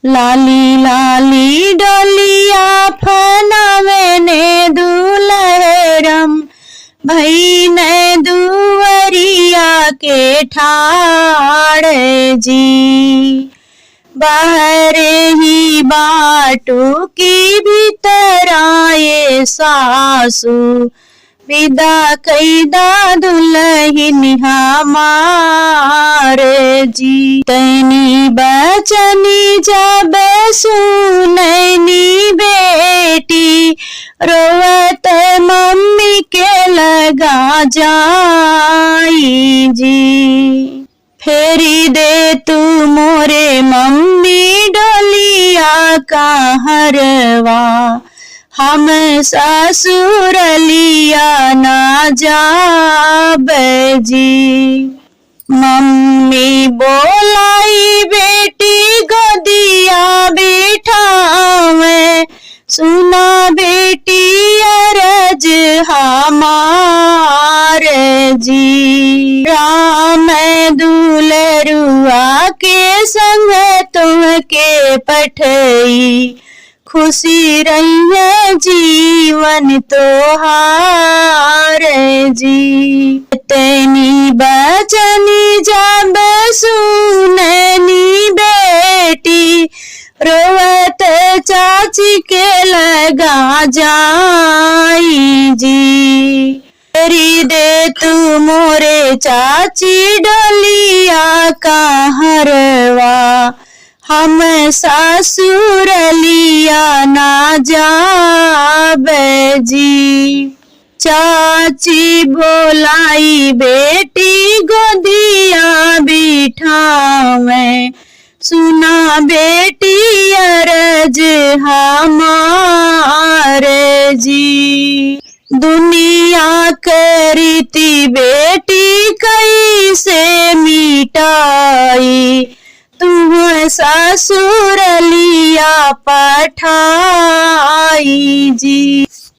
लाली लाली डोलिया फनावे ने दुलहरम भई ने दुवरिया के ठाड़ जी। बाहर ही बाटू की भीतर आए सासू विदा कैदा दुल्हन हमार जी। तनी बचनी जब सुननी बेटी रोवत मम्मी के लगा जाई जी। फेरी दे तू मोरे मम्मी डोलिया का हरवा हम ससुरलिया ना जाब जी। मम्मी बोलाई बेटी गोदिया बिठावे सुना बेटी अरज हमार जी। राम दुलरुआ के संग तुमके पठई खुशी रही जीवन तोहार जी। तनी बचनी जब सुननी बेटी रोवत चाची के लगा जाई जी। फेरी दे तू मोरे चाची डोलिया का हरवा हम ससुरलिया ना जाब जी। चाची बोलाई बेटी गोदिया बिठावे सुना बेटी अरज हमार जी। दुनिया करीती बेटी कैसे मिटाई तुम ससुरलिया पठाई जी।